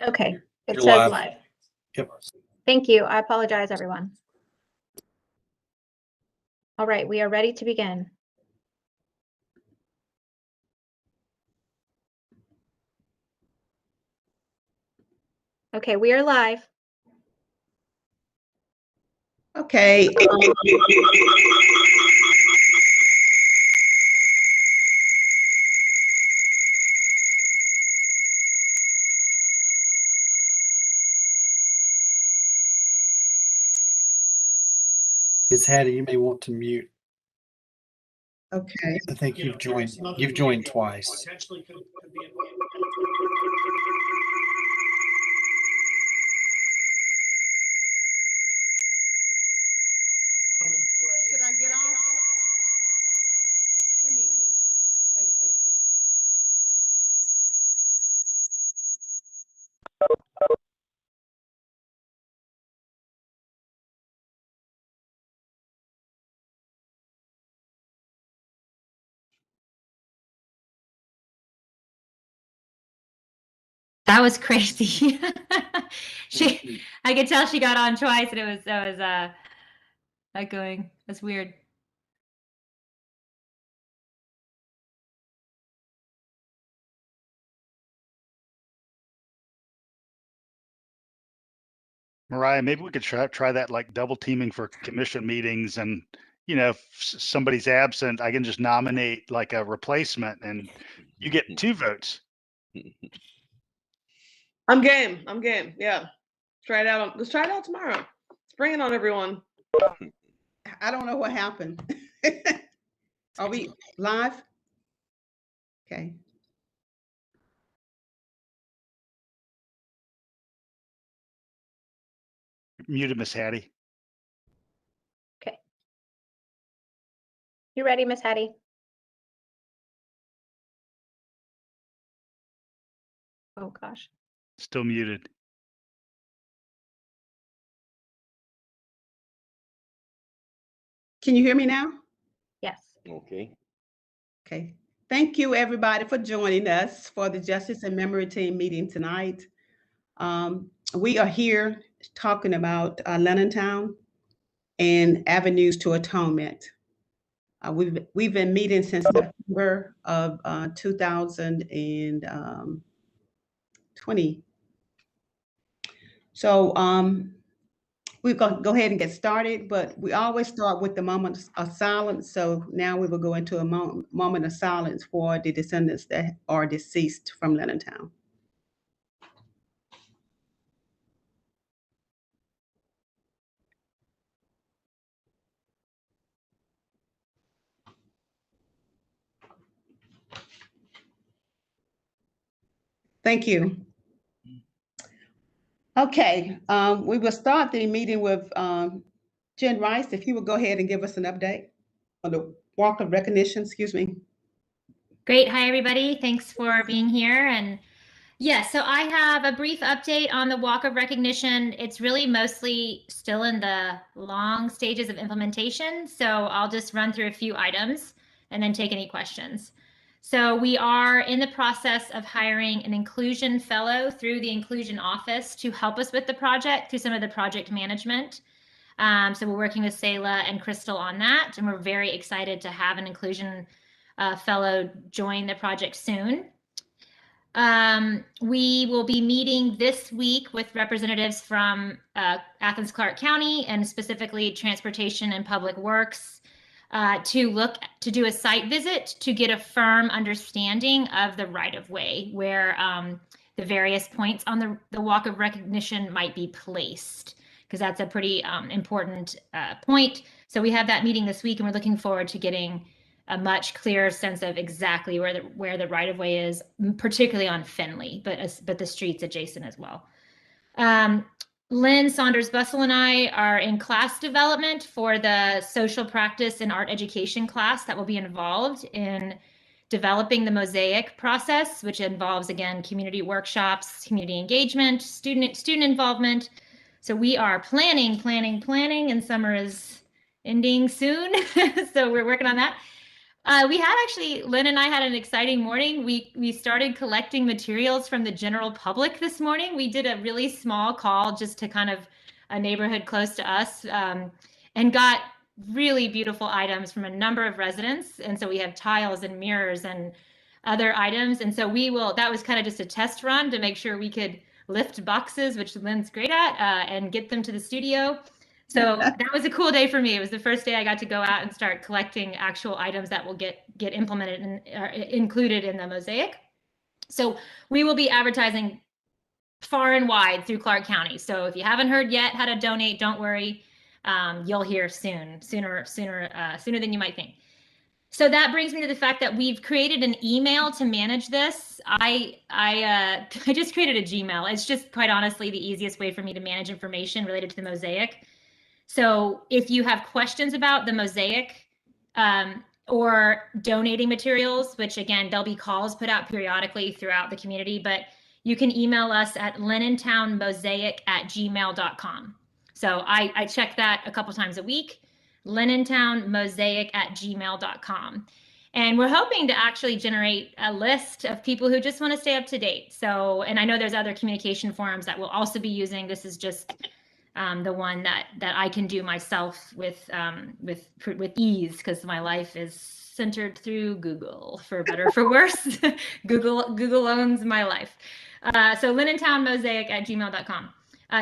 Okay, it You're says live. live. Yep. Thank you. I apologize, everyone. All right, we are ready to begin. Okay, we are live. Okay. Ms. Hattie, you may want to mute. Okay. I think you've joined twice. Should I get off? Let me exit. That was crazy. I could tell she got on twice, and that was echoing. That's weird. Mariah, maybe we could try that, like double teaming for commission meetings, and if somebody's absent, I can just nominate like a replacement, and you get 2 votes. I'm game. Yeah. Try it out. Let's try it out tomorrow. Let's bring it on, everyone. I don't know what happened. Are we live? Okay. Muted, Miss Hattie. Okay. You ready, Miss Hattie? Oh, gosh. Still muted. Can you hear me now? Yes. Okay. Okay. Thank you, everybody, for joining us for the Justice and Memory Team meeting tonight. We are here talking about Lenontown and avenues to atonement. We've been meeting since September of 2020. So we're going to go ahead and get started, but we always start with the moment of silence. So now we will go into a moment of silence for the descendants that are deceased from Lenontown. Thank you. Okay, we will start the meeting with Jen Rice, if you would go ahead and give us an update on the Walk of Recognition, excuse me. Great. Hi, everybody. Thanks for being here. And yeah, so I have a brief update on the Walk of Recognition. It's really mostly still in the long stages of implementation. So I'll just run through a few items and then take any questions. So we are in the process of hiring an inclusion fellow through the inclusion office to help us with the project through some of the project management. So we're working with Sayla and Crystal on that, and we're very excited to have an inclusion fellow join the project soon. We will be meeting this week with representatives from Athens-Clarke County, and specifically Transportation and Public Works, to do a site visit to get a firm understanding of the right-of-way where the various points on the Walk of Recognition might be placed, because that's a pretty important point. So we have that meeting this week, and we're looking forward to getting a much clearer sense of exactly where the right-of-way is, particularly on Fenley, but the streets adjacent as well. Lynn Saunders-Bussell and I are in class development for the social practice and art education class that will be involved in developing the mosaic process, which involves, again, community workshops, community engagement, student involvement. So we are planning, and summer is ending soon. So we're working on that. We had actually, Lynn and I had an exciting morning. We started collecting materials from the general public this morning. We did a really small call just to kind of a neighborhood close to us, and got really beautiful items from a number of residents. And so we have tiles and mirrors and other items. And so that was kind of just a test run to make sure we could lift boxes, which Lynn's great at, and get them to the studio. So that was a cool day for me. It was the first day I got to go out and start collecting actual items that will get implemented and included in the mosaic. So we will be advertising far and wide through Clarke County. So if you haven't heard yet how to donate, don't worry. You'll hear sooner than you might think. So that brings me to the fact that we've created an email to manage this. I just created a Gmail. It's just quite honestly the easiest way for me to manage information related to the mosaic. So if you have questions about the mosaic or donating materials, which again, there'll be calls put out periodically throughout the community, but you can email us at linentownmosaic@gmail.com. So I check that a couple times a week, linentownmosaic@gmail.com. And we're hoping to actually generate a list of people who just want to stay up to date. So, and I know there's other communication forums that we'll also be using. This is just the one that I can do myself with ease, because my life is centered through Google, for better or for worse. Google owns my life. So linentownmosaic@gmail.com.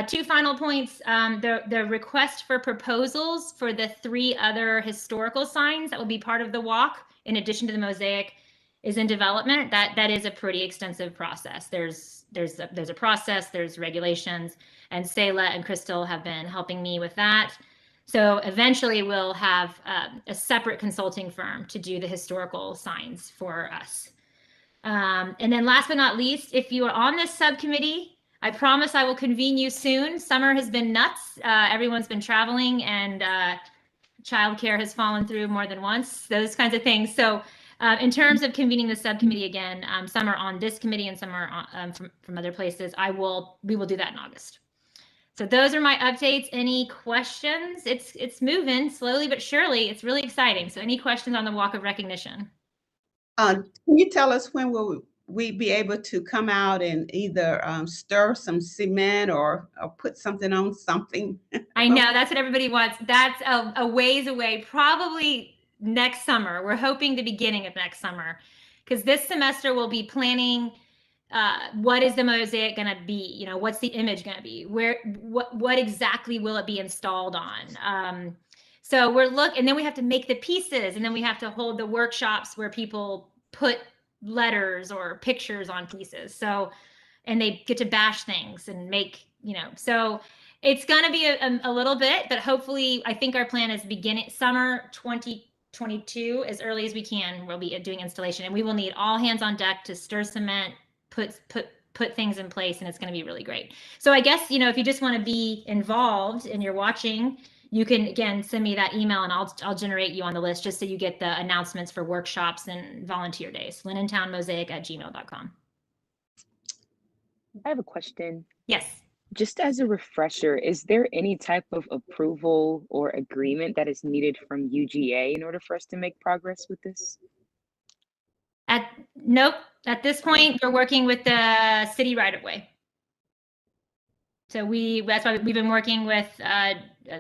Two final points. The request for proposals for the 3 other historical signs that will be part of the walk, in addition to the mosaic, is in development. That is a pretty extensive process. There's a process, there's regulations, and Sayla and Crystal have been helping me with that. So eventually we'll have a separate consulting firm to do the historical signs for us. And then last but not least, if you are on this subcommittee, I promise I will convene you soon. Summer has been nuts. Everyone's been traveling, and childcare has fallen through more than once, those kinds of things. So in terms of convening the subcommittee again, some are on this committee and some are from other places. We will do that in August. So those are my updates. Any questions? It's moving slowly but surely. It's really exciting. So any questions on the Walk of Recognition? Can you tell us when will we be able to come out and either stir some cement or put something on something? I know that's what everybody wants. That's a ways away, probably next summer. We're hoping the beginning of next summer, because this semester we'll be planning what is the mosaic going to be? You know, what's the image going to be? What exactly will it be installed on? So and then we have to make the pieces, and then we have to hold the workshops where people put letters or pictures on pieces. So, and they get to bash things and make, so it's going to be a little bit, but hopefully I think our plan is beginning summer 2022, as early as we can. We'll be doing installation, and we will need all hands on deck to stir cement, put things in place, and it's going to be really great. So I guess, if you just want to be involved and you're watching, you can again send me that email and I'll generate you on the list, just so you get the announcements for workshops and volunteer days. linentownmosaic@gmail.com. I have a question. Yes. Just as a refresher, is there any type of approval or agreement that is needed from UGA in order for us to make progress with this? Nope. At this point, we're working with the city right of way. So that's why we've been working with a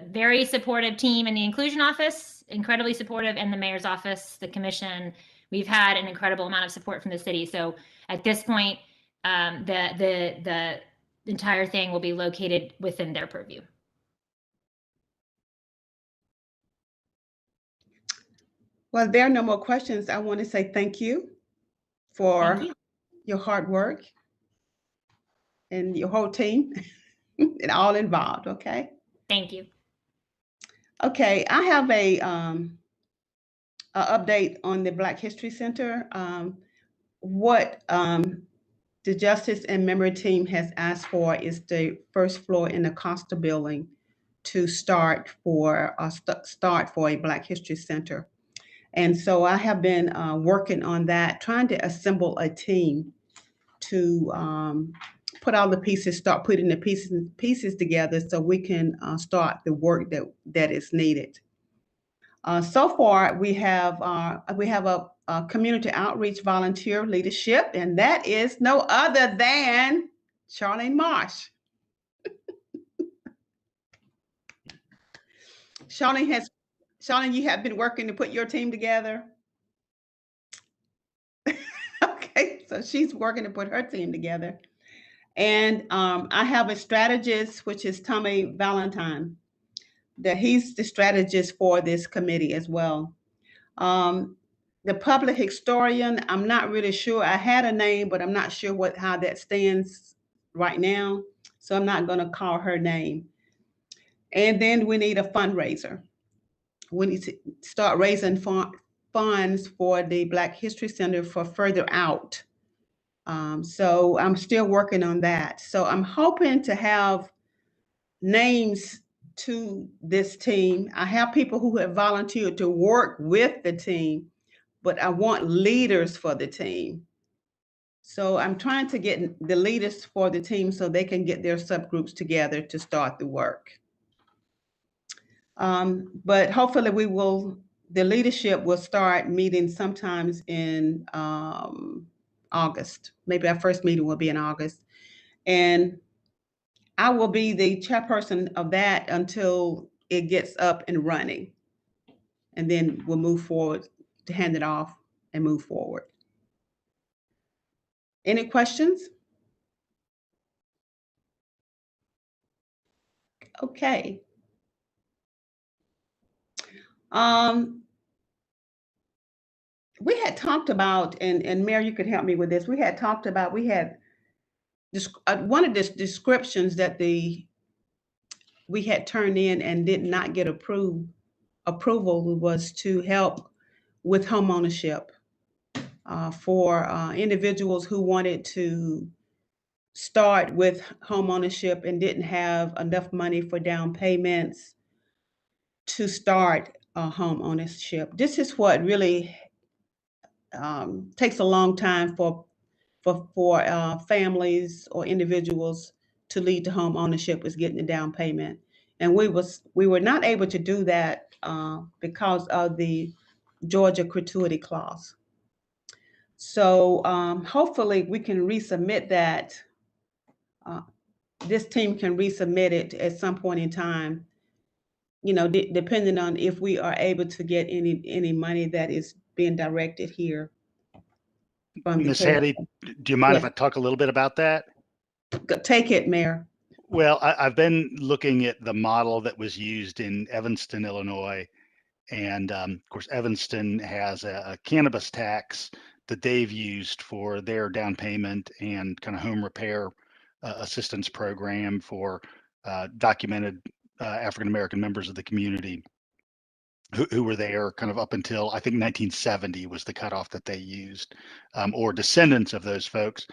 very supportive team in the inclusion office, incredibly supportive, and the mayor's office, the commission. We've had an incredible amount of support from the city. So at this point, the entire thing will be located within their purview. Well, there are no more questions. I want to say thank you for your hard work and your whole team and all involved. Okay. Thank you. Okay, I have a update on the Black History Center. What the Justice and Memory team has asked for is the first floor in the Costa building to start for a Black History Center. And so I have been working on that, trying to assemble a team to put all the pieces, start putting the pieces together so we can start the work that is needed. So far, we have a community outreach volunteer leadership, and that is no other than Charlene Marsh. Charlene, you have been working to put your team together. Okay, so she's working to put her team together. And I have a strategist, which is Tommy Valentine, that he's the strategist for this committee as well. The public historian, I'm not really sure. I had a name, but I'm not sure how that stands right now. So I'm not going to call her name. And then we need a fundraiser. We need to start raising funds for the Black History Center for further out. So I'm still working on that. So I'm hoping to have names to this team. I have people who have volunteered to work with the team, but I want leaders for the team. So I'm trying to get the leaders for the team so they can get their subgroups together to start the work. But hopefully the leadership will start meeting sometimes in August. Maybe our first meeting will be in August. And I will be the chairperson of that until it gets up and running. And then we'll move forward to hand it off and move forward. Any questions? Okay. We had talked about, and Mary, you could help me with this. We had talked about, one of the descriptions that we had turned in and did not get approval was to help with homeownership for individuals who wanted to start with homeownership and didn't have enough money for down payments to start home ownership. This is what really takes a long time for families or individuals to lead to home ownership, is getting the down payment. And we were not able to do that because of the Georgia gratuity clause. So hopefully we can resubmit that. This team can resubmit it at some point in time, depending on if we are able to get any money that is being directed here from Ms. Hattie, do you mind if I talk a little bit about that? Take it, Mayor. Well, I've been looking at the model that was used in Evanston, Illinois. And of course, Evanston has a cannabis tax that they've used for their down payment and kind of home repair assistance program for documented African-American members of the community who were there kind of up until, I think, 1970 was the cutoff that they used, or descendants of those folks.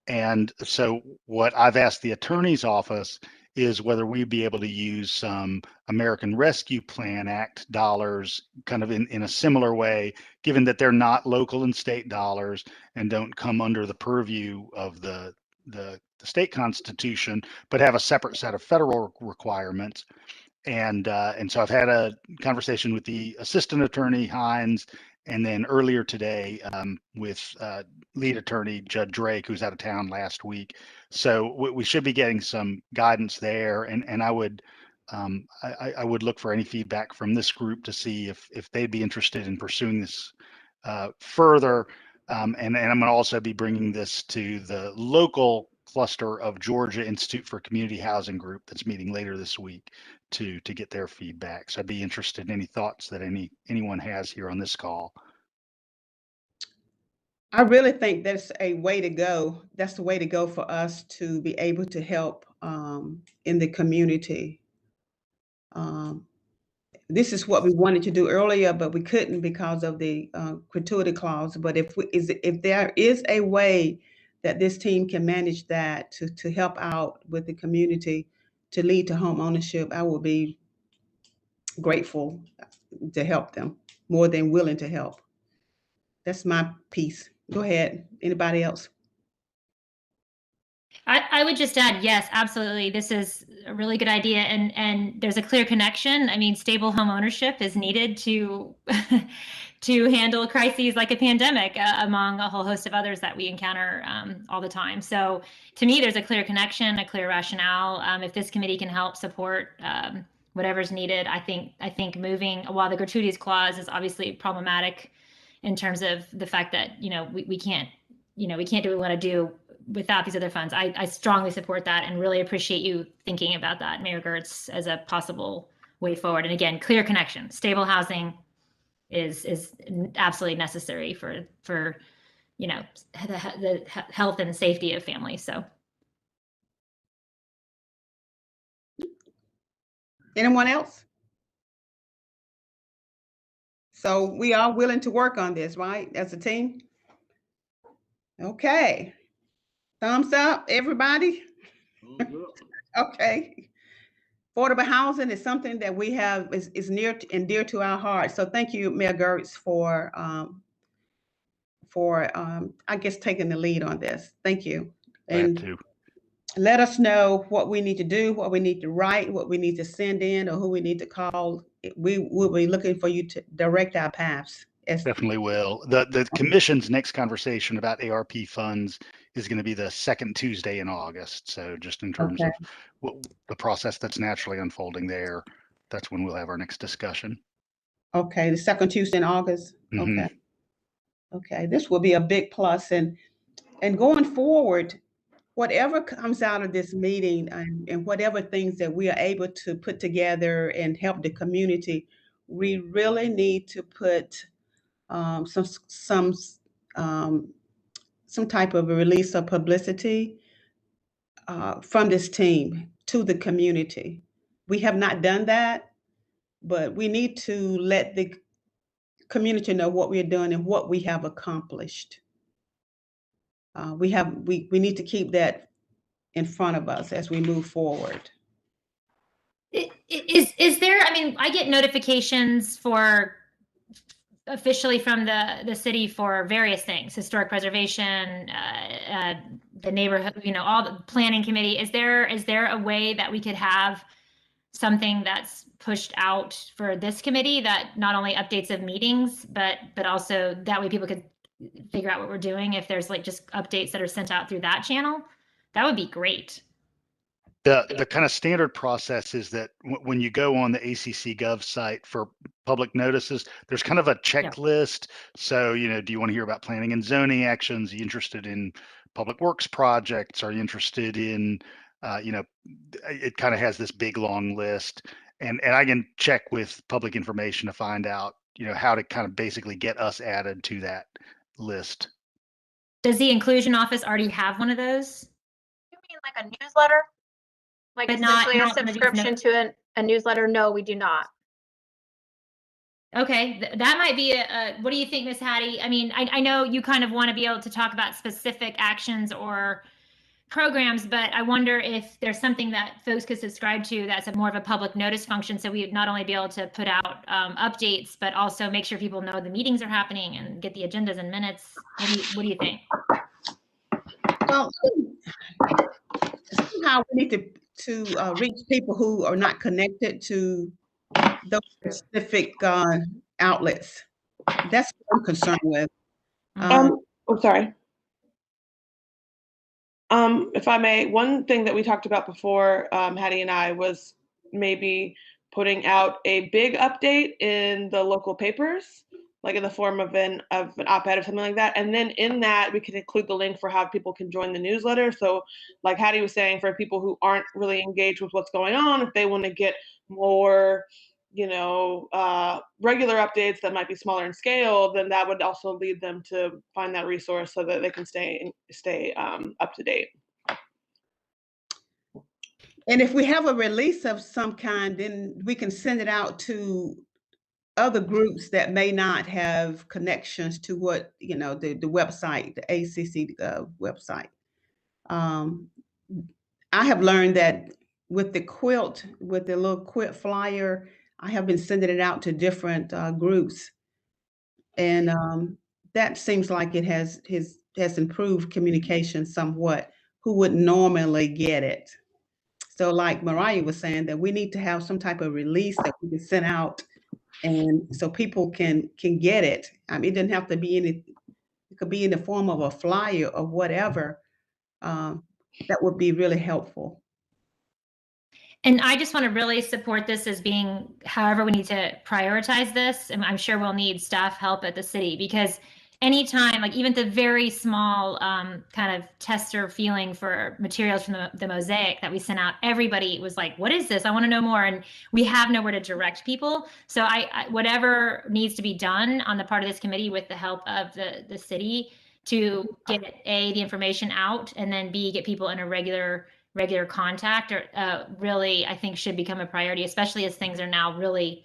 And so what I've asked the attorney's office is whether we'd be able to use some American Rescue Plan Act dollars kind of in a similar way, given that they're not local and state dollars and don't come under the purview of the state constitution, but have a separate set of federal requirements. And so I've had a conversation with the assistant attorney, Hines, and then earlier today with lead attorney Judd Drake, who's out of town last week. So we should be getting some guidance there, and I would look for any feedback from this group to see if they'd be interested in pursuing this further. And I'm going to also be bringing this to the local cluster of Georgia Institute for Community Housing group that's meeting later this week to get their feedback. So I'd be interested in any thoughts that anyone has here on this call. I really think that's a way to go. That's the way to go for us to be able to help in the community. This is what we wanted to do earlier, but we couldn't because of the gratuity clause. But if there is a way that this team can manage that to help out with the community to lead to home ownership, I will be grateful to help them, more than willing to help. That's my piece. Go ahead. Anybody else? I would just add, yes, absolutely. This is a really good idea, and there's a clear connection. I mean, stable home ownership is needed to to handle crises like a pandemic, among a whole host of others that we encounter all the time. So, to me, there's a clear connection, a clear rationale. If this committee can help support whatever's needed, I think moving, while the gratuities clause is obviously problematic in terms of the fact that we can't we can't do what we want to do without these other funds. I strongly support that and really appreciate you thinking about that, Mayor Gertz, as a possible way forward. And again, clear connection. Stable housing is absolutely necessary for the health and safety of families. So Anyone else? So we are willing to work on this, right, as a team? Okay. Thumbs up, everybody? Okay. Affordable housing is something that we have is near and dear to our hearts. So thank you, Mayor Gertz, for I guess taking the lead on this. Thank you. Glad And to. let us know what we need to do, what we need to write, what we need to send in, or who we need to call. We will be looking for you to direct our paths. Definitely will. The commission's next conversation about ARP funds is going to be the second Tuesday in August. So just in terms Okay. of the process that's naturally unfolding there, that's when we'll have our next discussion. Okay, the second Tuesday in August. Mhm. Okay. Okay, this will be a big plus, and going forward, whatever comes out of this meeting and whatever things that we are able to put together and help the community, we really need to put some type of a release of publicity from this team to the community. We have not done that, but we need to let the community know what we're doing and what we have accomplished. We need to keep that in front of us as we move forward. Is there? I mean, I get notifications for officially from the city for various things: historic preservation, the neighborhood, all the planning committee. Is there a way that we could have something that's pushed out for this committee that not only updates of meetings, but also that way people could figure out what we're doing? If there's like just updates that are sent out through that channel, that would be great. The kind of standard process is that when you go on the ACC Gov site for public notices, there's kind of a checklist. So, do you want to hear about planning and zoning actions? Are you interested in public works projects? Are you interested in, it kind of has this big long list. And I can check with public information to find out, how to kind of basically get us added to that list. Does the inclusion office already have one of those? You mean like a newsletter? Like But not essentially a one of these subscription to a newsletter? No, we do not. Okay, that might be what do you think, Miss Hattie? I mean, I know you kind of want to be able to talk about specific actions or programs, but I wonder if there's something that folks could subscribe to that's more of a public notice function, so we'd not only be able to put out updates, but also make sure people know the meetings are happening and get the agendas and minutes. What do you think? Well, somehow we need to reach people who are not connected to those specific outlets. That's what I'm concerned with. I'm sorry. If I may, one thing that we talked about before, Hattie and I, was maybe putting out a big update in the local papers, like in the form of an op-ed or something like that. And then in that, we could include the link for how people can join the newsletter. So like Hattie was saying, for people who aren't really engaged with what's going on, if they want to get more, regular updates that might be smaller in scale, then that would also lead them to find that resource so that they can stay up to date. And if we have a release of some kind, then we can send it out to other groups that may not have connections to what, the website, the ACC website. I have learned that with the little quilt flyer, I have been sending it out to different groups. And that seems like it has improved communication somewhat who would normally get it. So like Mariah was saying, that we need to have some type of release that we can send out, and so people can get it. I mean, it doesn't have to be it could be in the form of a flyer or whatever. That would be really helpful. And I just want to really support this as being however we need to prioritize this. And I'm sure we'll need staff help at the city, because anytime, like even the very small kind of tester feeling for materials from the mosaic that we sent out, everybody was like, what is this? I want to know more. And we have nowhere to direct people. So I whatever needs to be done on the part of this committee with the help of the city to get A, the information out, and then B, get people in a regular contact, or really I think should become a priority, especially as things are now really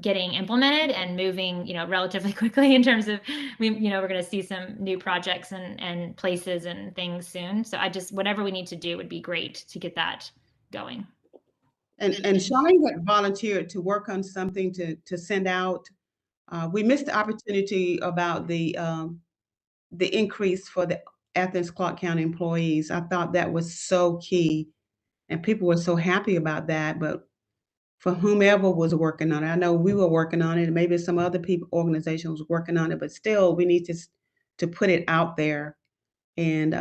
getting implemented and moving, relatively quickly in terms of we're going to see some new projects and places and things soon. So whatever we need to do would be great to get that going. And Charlene had volunteered to work on something to send out. We missed the opportunity about the increase for the Athens-Clarke County employees. I thought that was so key, and people were so happy about that. But for whomever was working on it, I know we were working on it, and maybe some other organizations was working on it, but still, we need to put it out there and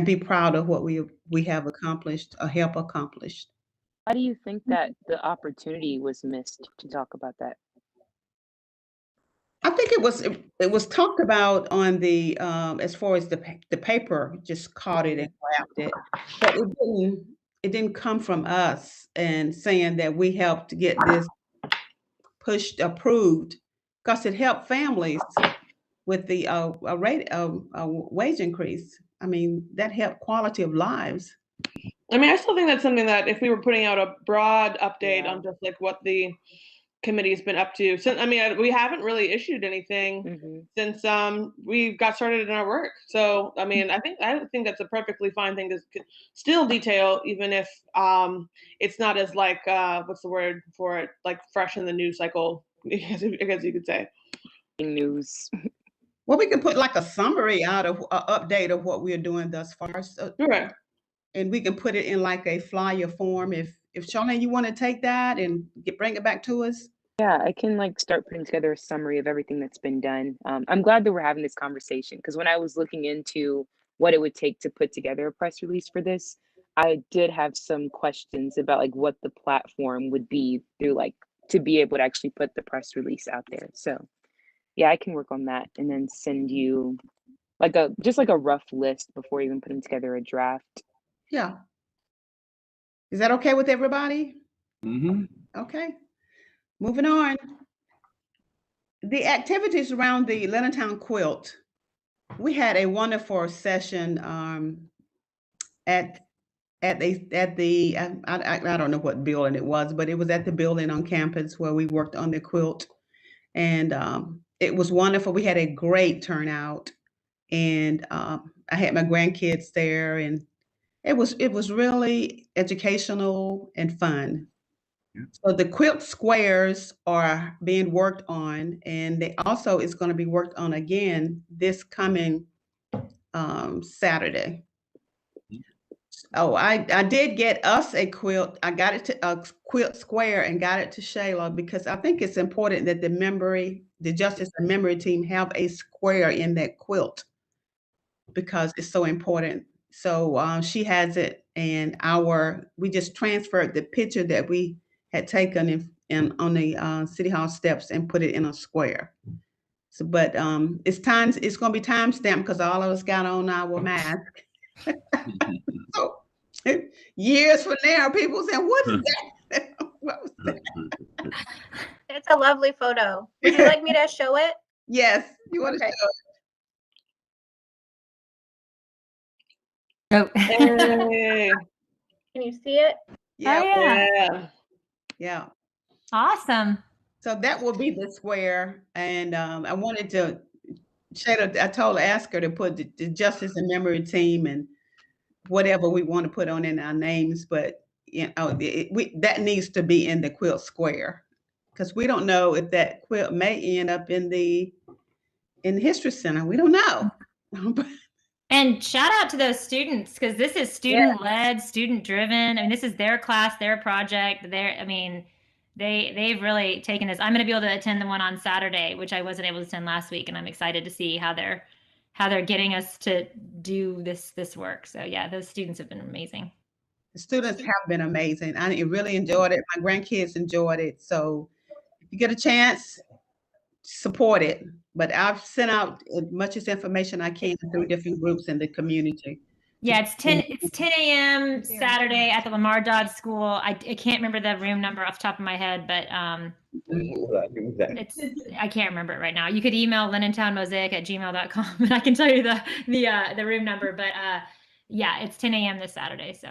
be proud of what we have accomplished or help accomplished. Why do you think that the opportunity was missed to talk about that? I think it was talked about on the as far as the paper just caught it and grabbed it, but it didn't come from us and saying that we helped get this approved, because it helped families with the wage increase. I mean, that helped quality of lives. I mean, I still think that's something that if we were putting out a broad update Yeah. on just like what the committee's been up to, since we haven't really issued anything since we got started in our work. So I mean, I think that's a perfectly fine thing to still detail, even if it's not as like what's the word for it, like fresh in the news cycle, I guess you could say. News. Well, we can put like a summary out of update of what we're doing thus far. So, Sure. and we can put it in like a flyer form. If Charlene, you want to take that and bring it back to us. Yeah, I can like start putting together a summary of everything that's been done. I'm glad that we're having this conversation, because when I was looking into what it would take to put together a press release for this, I did have some questions about like what the platform would be through, like to be able to actually put the press release out there. So yeah, I can work on that and then send you like just like a rough list before even putting together a draft. Yeah. Is that okay with everybody? Okay. Moving on. The activities around the Leonardtown quilt. We had a wonderful session at the I don't know what building it was, but it was at the building on campus where we worked on the quilt, and it was wonderful. We had a great turnout, and I had my grandkids there, and it was really educational and fun. So the quilt squares are being worked on, and they also is going to be worked on again this coming Saturday. Oh, I did get us a quilt. I got it to a quilt square and got it to Shayla, because I think it's important that the Justice and Memory team have a square in that quilt, because it's so important. So she has it, and we just transferred the picture that we had taken on the City Hall steps and put it in a square. So, but it's going to be time stamped, because all of us got on our mask. So years from now, people say, "What is that?" What was that? It's a lovely photo. Would you like me to show it? Yes, you want to Okay. show Oh. Hey. Can you see it? it? Yeah, Oh, yeah. Yeah. yeah. Awesome. So that will be the square, and I wanted to, Shayla, I told her, ask her to put the Justice and Memory team and whatever we want to put on in our names, but that needs to be in the quilt square, because we don't know if that quilt may end up in the History Center. We don't know. And shout out to those students, because this is student-led, student-driven. I mean, this is their class, their project. They've really taken this. I'm going to be able to attend the one on Saturday, which I wasn't able to attend last week, and I'm excited to see how they're getting us to do this work. So yeah, those students have been amazing. The students have been amazing. I really enjoyed it. My grandkids enjoyed it. So if you get a chance, support it. But I've sent out as much as information I can through different groups in the community. Yeah, it's 10 a.m. Saturday at the Lamar Dodd School. I can't remember the room number off the top of my head, but I can't remember it right now. You could email lenontownmosaic@gmail.com and I can tell you the room number. But yeah, it's 10 a.m. this Saturday. So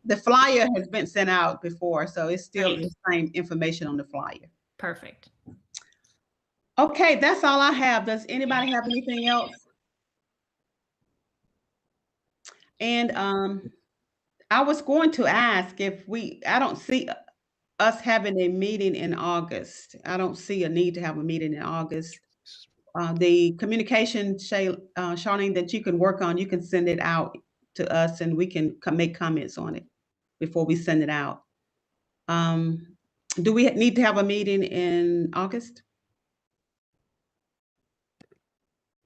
the flyer has been sent out before, so it's still Great. the same information on the flyer. Perfect. Okay, that's all I have. Does anybody have anything else? And I was going to ask if I don't see us having a meeting in August. I don't see a need to have a meeting in August. The communication, Charlene, that you can work on, you can send it out to us and we can make comments on it before we send it out. Do we need to have a meeting in August?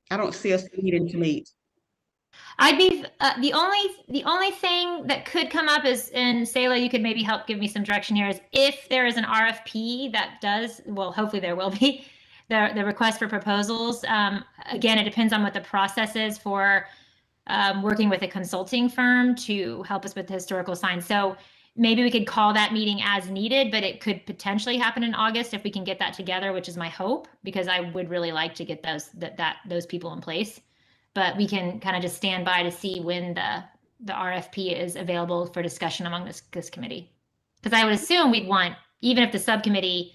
I don't see us needing to meet. I'd be the only thing that could come up is, and Sayla, you could maybe help give me some direction here, is if there is an RFP that does, well, hopefully there will be, the request for proposals. Again, it depends on what the process is for working with a consulting firm to help us with the historical signs. So maybe we could call that meeting as needed, but it could potentially happen in August if we can get that together, which is my hope, because I would really like to get those people in place. But we can kind of just stand by to see when the RFP is available for discussion among this committee. Because I would assume we'd want, even if the subcommittee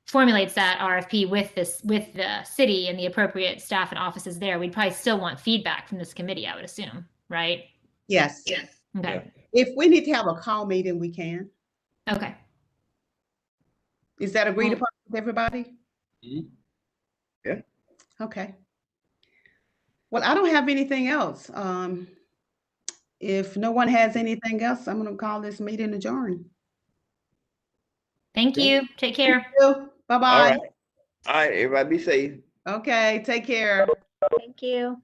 formulates that RFP with the city and the appropriate staff and offices there, we'd probably still want feedback from this committee, I would assume, right? Yes. Okay. Yeah. If we need to have a call meeting, we can. Okay. Is that agreed upon with everybody? Yeah. Okay. Well, I don't have anything else. If no one has anything else, I'm going to call this meeting adjourned. Thank you. Take care. Bye-bye. All right. All right, everybody be safe. Okay, take care. Thank you.